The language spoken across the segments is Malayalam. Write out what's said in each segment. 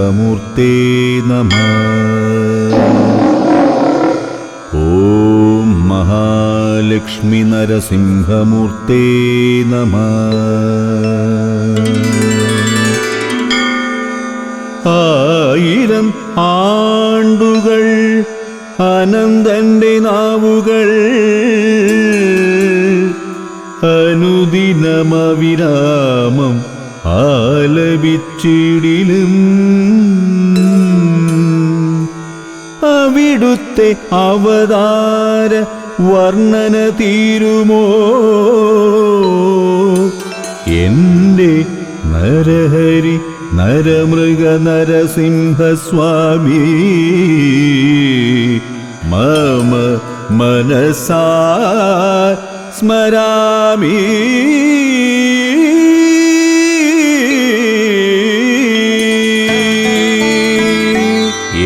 നരസിംഹമൂർത്തേ നമഃ. ഓം മഹാലക്ഷ്മി നരസിംഹമൂർത്തേ നമഃ. ആയിരം ആണ്ടുകൾ അനന്തന്റെ നാവുകൾ അനുദിനമവിരാമം ആലപിച്ചിടിലും അവിടുത്തെ അവതാര വർണ്ണന തീരുമോ? എന്റെ നരഹരി നരമൃഗ നരസിംഹസ്വാമി മമ മനസാ സ്മരാമി.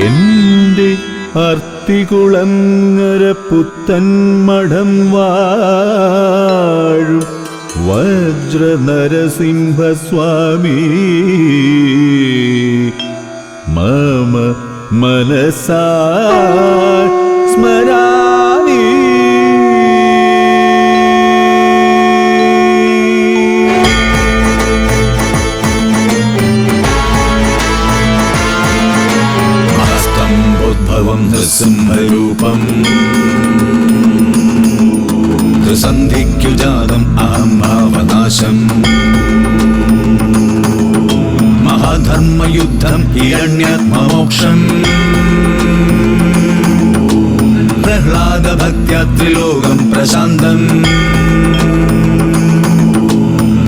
എന്റെ അർത്തികുളങ്ങര പുത്തൻ മഠം വാഴും വജ്ര നരസിംഹസ്വാമി മമ മനസാ സ്മരാമി. മഹസ്തംബോദ്ഭവം നൃസിംഹരൂപം ത്രിസന്ധിക്കുജാതം അഹം ഭാവനാശം മഹാധർമ്മയുദ്ധം ഹിരണ്യാത്മമോക്ഷം പ്രഹ്ലാദഭക്ത്യാ ത്രിലോകം പ്രശാന്തം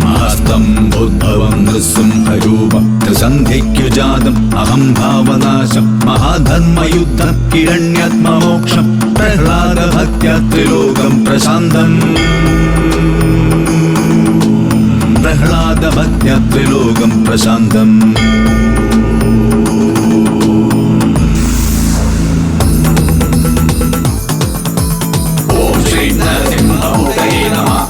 മഹസ്തംബോദ്ഭവം നൃസിംഹരൂപം ത്രിസന്ധിക്കുജാതം അഹം ഭാവനാശം മഹാധർമ്മയുദ്ധം ഹിരണ്യാത്മമോക്ഷം പ്രഹ്ലാദഭക്ത്യാ ത്രിലോകം പ്രശാന്തം പ്രഹ്ലാദഭക്ത്യാ ത്രിലോകം പ്രശാന്തം. ഓം ശ്രീ നരസിംഹമൂർത്തയേ നമഃ.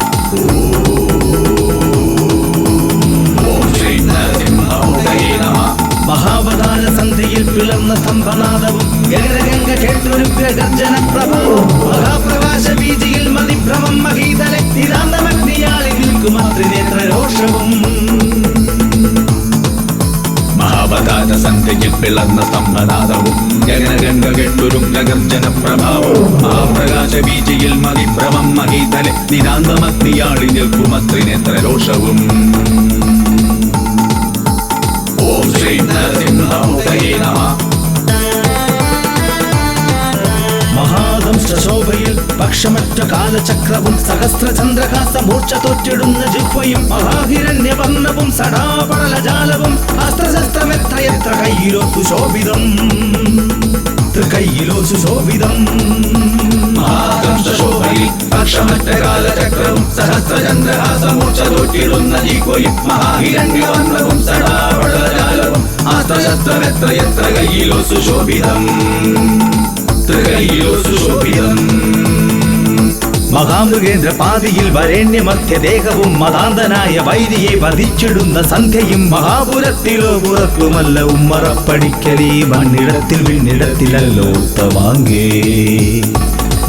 ഓം ശ്രീ നരസിംഹമൂർത്തയേ നമഃ. മഹാവതാര സന്ധിയിൽ പിളർന്ന സ്തംഭനാദവും ഗഗനഗംഗ കേട്ടൊരുഗ്ര ഗർജന പ്രഭാവവും മഹാപ്രകാശ ബീജിയിൽ മതിഭ്രമം മഹീതലെ നിതാന്തമഗ്നിയാളി നിൽക്കുമാ ത്രിനേത്രരോഷവും. മഹാവതാര സന്ധിയിൽ പിളർന്ന സ്തംഭനാദവും ഗഗനഗംഗ കേട്ടൊരുഗ്ര ഗർജന പ്രഭാവവും മഹാപ്രകാശ ബീജിയിൽ മതിഭ്രമം മഹീതലെ നിതാന്തമഗ്നിയാളി നിൽക്കുമാ ത്രിനേത്രരോഷവും. ഓം ശ്രീ നരസിംഹമൂർത്തയേ നമഃ. മഹാദംശോഭയിൽ പക്ഷമറ്റ കാലചക്രവും സഹസ്രചന്ദ്രഹാസ മൂർച്ച തോറ്റിടുന്ന ജിഹ്വയും മഹാഹിരണ്യവർണ്ണവും സടാപടലജാലവും അസ്ത്രശസ്ത്രമെത്രയെത്ര കയ്യിലോ സുശോഭിതം തൃക്കയ്യിലോ സുശോഭിതം. മഹാദംശോഭയിൽ പക്ഷമറ്റ കാലചക്രവും സഹസ്രചന്ദ്രഹാസ മൂർച്ച തോറ്റിടുന്ന ജിഹ്വയും മഹാഹിരണ്യവർണ്ണവും സടാപടലജാലവും അസ്ത്രശസ്ത്രമെത്രയെത്ര കയ്യിലോ സുശോഭിതം തൃക്കയ്യിലോ സുശോഭിതം. മഹാമൃഗേന്ദ്ര പാതിയിൽ വരേണ്യമധ്യദേഹവും മതാന്തനായ വൈരിയെ വധിച്ചിടുന്ന സന്ധ്യയും മഹാപുരത്തിലോ പുറത്തുമല്ല ഉമ്മറപ്പടിക്കലീ മണ്ണിടത്തിൽ വിണ്ണിടത്തിലല്ലോ ഉത്തമാങ്കേ.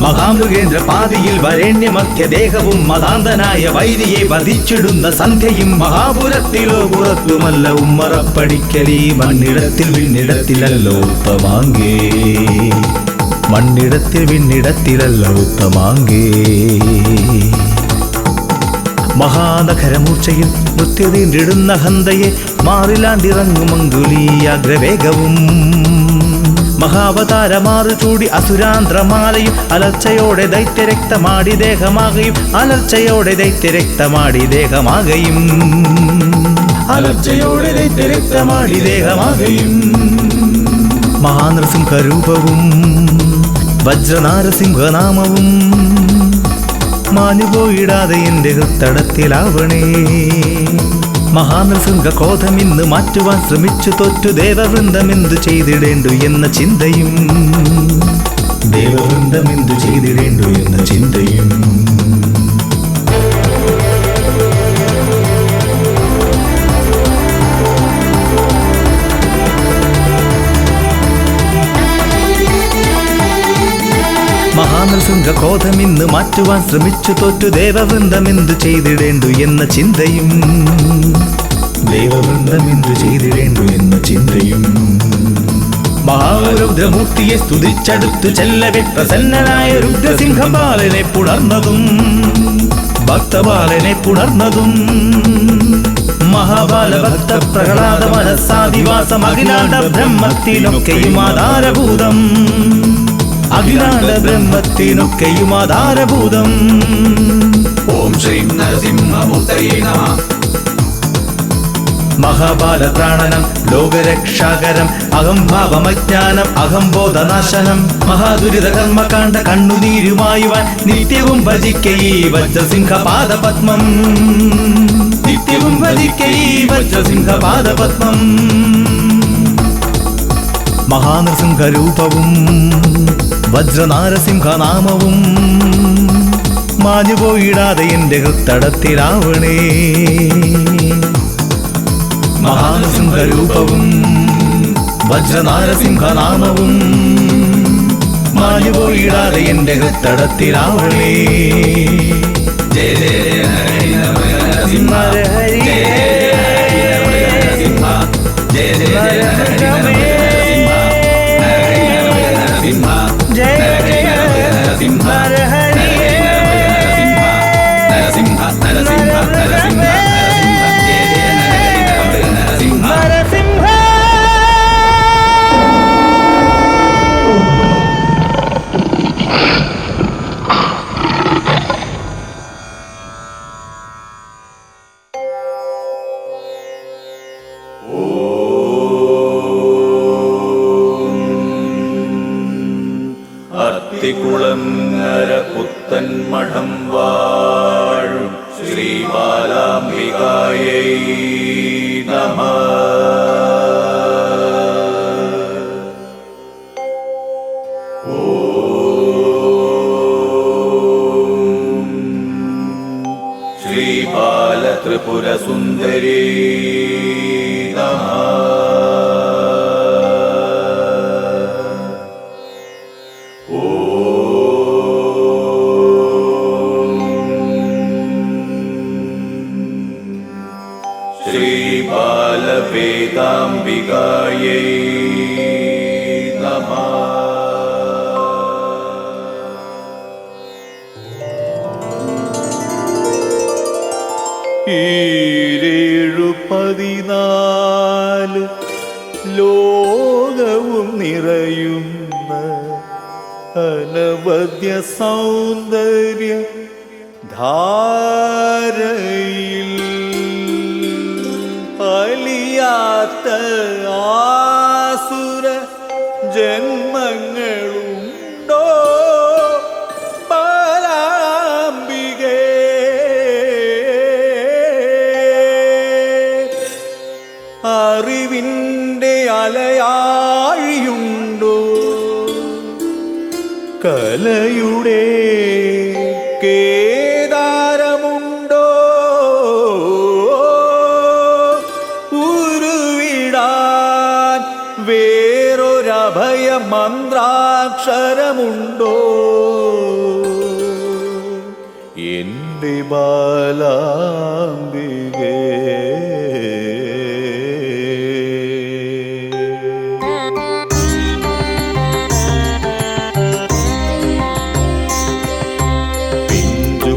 മഹാമൃഗേന്ദ്ര പാതിയിൽ വരേണ്യമധ്യദേഹവും മതാന്തനായ വൈരിയെ വധിച്ചിടുന്ന സന്ധ്യയും മഹാപുരത്തിലോ പുറത്തുമല്ല ഉമ്മറപ്പടിക്കലീ മണ്ണിടത്തിൽ വിണ്ണിടത്തിലല്ലോ ഉത്തമാങ്കേ. മണ്ണിടത്തിൽ വിണ്ണിടത്തിലല്ല ഉത്തമാങ്കേ. മഹാനഖരമൂർച്ചയിൽ നൃത്യതീണ്ടിടുന്ന ഹന്തയെ മാറിലാണ്ടിറങ്ങുമങ്കുലീയാഗ്രവേഗവും മഹാവതാരമാറു ചൂടി അസുരാന്ത്രമാലയും അലർച്ചയോടെ ദൈത്യരക്തമാടി ദേഹമാകയും അലർച്ചയോടെ ദൈത്യരക്തമാടി ദേഹമാകയും അലർച്ചയോടെ ദൈത്യരക്തമാടി ദേഹമാകയും. മഹാനൃസിംഹരൂപവും വജ്രനാരസിംഹനാമവും മാഞ്ഞുപോയിടാതെ എന്റെ ഹൃത്തടത്തിലാവണേ. മഹാനൃസിംഹ ക്രോധമിന്ന് മാറ്റുവാൻ ശ്രമിച്ചു തോറ്റു ദേവവൃന്ദമെന്തു ചെയ്തിടേണ്ടു എന്ന ചിന്തയും ദേവവൃന്ദമെന്തു ചെയ്തിടേണ്ടു എന്ന ചിന്തയും. സംഘകോധമിന്ന് മാറ്റുവാൻ ശ്രമിച്ചു തോറ്റു ദേവവൃന്ദമെന്തു ചെയ്തിടേണ്ടു എന്ന ചിന്തയും ദേവവൃന്ദമെന്തു ചെയ്തിടേണ്ടു എന്ന ചിന്തയും മഹാരുദ്രമൂർത്തിയെ സ്തുതിച്ചടുത്തു ചെല്ലവെ പ്രസന്നനായ രുദ്രസിംഹം ബാലനെ പുണർന്നതും ഭക്തബാലനെ പുണർന്നതും മഹാബാലഭക്ത പ്രഹ്ലാദ മനസ്സാദിവാസം അഖിലാണ്ട ബ്രഹ്മത്തിനൊക്കെയും ആധാരഭൂതം അഖിലാണ്ട ബ്രഹ്മത്തിനൊക്കെയും ആധാരഭൂതം ഓം ശ്രീം നരസിംഹമൂർത്തയേ നമഃ. മഹാബാലപ്രാണനം ലോകരക്ഷാകരം അഹംഭാവമജ്ഞാനം അഹംബോധനാശനം മഹാദുരിത കർമ്മകാണ്ഡ കണ്ണുനീരുമായുവാൻ നിത്യവും ഭജിക്കയി വജ്രസിംഹപാദപത്മം നിത്യവും ഭജിക്കയി വജ്രസിംഹപാദപത്മം മഹാനൃസിംഹരൂപവും വജ്രനാരസിംഹനാമവും മാഞ്ഞുപോയിടാതെ എന്റെ ഹൃത്തടത്തിലാവണേ മഹാനൃസിംഹരൂപവും വജ്രനാരസിംഹനാമവും മാഞ്ഞുപോയിടാതെ എന്റെ ഹൃത്തടത്തിലാവണേ ജയ ജയ നരസിംഹ ഹരി ജയ നരസിംഹ ജയ ജയ നരസിംഹ നരസിംഹ ജയ ജയ നരസിംഹ ഹരി നരസിംഹ നരസിംഹ നരസിംഹ അത്തികുളങ്ങര പുത്തൻമഠം വാഴും ശ്രീബാലാംബികായൈ നമഃ. ശ്രീബാലത്രിപുരസുന്ദരീ നമഃ. ശ്രീബാലവേദാംബികായൈ നമഃ. ഈരേഴു 14 ലോകവും നിറയുന്ന അനവദ്യ സൗന്ദര്യ ധാരയിൽ അലിയാത്ത ആസുര ജന്മങ്ങളുണ്ടോ ബാലാംബികേ? അറിവിൻ്റെ അലയാഴിയുണ്ടോ? കലയുടെ കേദാരമുണ്ടോ? ഉരുവിടാൻ വേറൊരഭയ മന്ത്രാക്ഷരമുണ്ടോ? എൻ്റെ ബാലാംബികേ.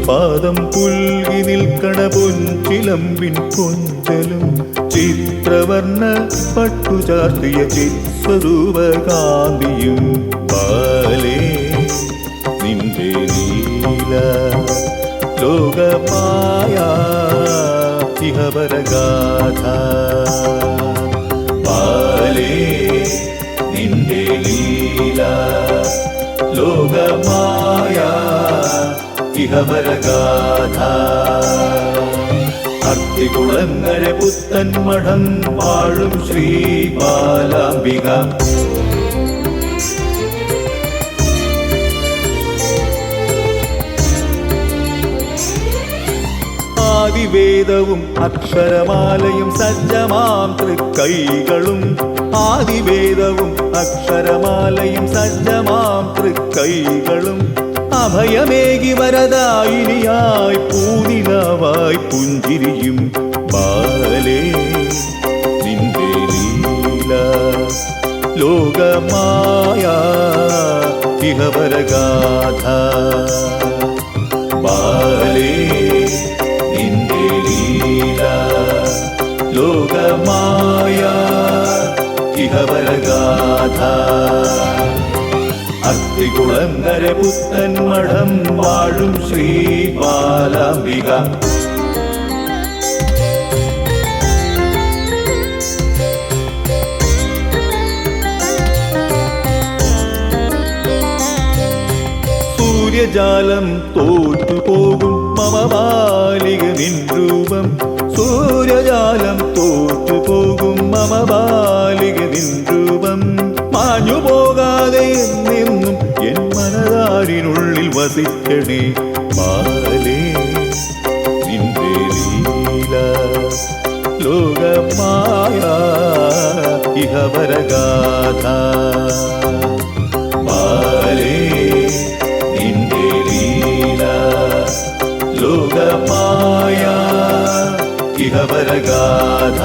പാദം പുൽകി നിൽക്കണ പൊൻചിലമ്പിൻ കൊഞ്ചലും ചിത്രവർണ്ണ പട്ടുചാർത്തിയ ചിത്സ്വരൂപകാന്തിയും ബാലേ നിന്റെ നീല ലോകമായ ഇഹപരഗാഥ. ബാലേ നിന്റെ ലീല ലോകമായ ഇഹപരഗാഥ. അത്തികുളങ്ങര പുത്തൻമഠം വാഴും ശ്രീ ബാലാംബിക. ആദിവേദവും അക്ഷരമാലയും സജ്ജമാം തൃക്കൈകളും. ആദിവേദവും അക്ഷരമാലയും സജ്ജമാം തൃക്കൈകളും അഭയമേകി വരദായിനിയായി പൂനിലാവായി പുഞ്ചിരിയും ബാലേ നിന്റെ ലീല ലോകമായ ഇഹവരഗാഥ ബാലേ നിന്റെ ലീല ലോകമായ ഇഹവരഗാഥ അത്തികുളങ്ങര പുത്തൻ മഠം വാഴും ശ്രീ ബാലാംബിക സൂര്യജാലം തോറ്റുപോകും മമ ബാലിക നിൻ രൂപം സൂര്യജാലം തോറ്റുപോകും മമ ബാലിക നിൻ രൂപം മാഞ്ഞു പോകാതെ എന്നെന്നും എൻ മനതാരിനുള്ളിൽ വസിക്കണേ ബാലേ നിന്റെ ലീല ലോകമായ ഇഹവരഗാഥ ബാലേ നിന്റെ ലീല ലോകമായ ഇഹവരഗാഥ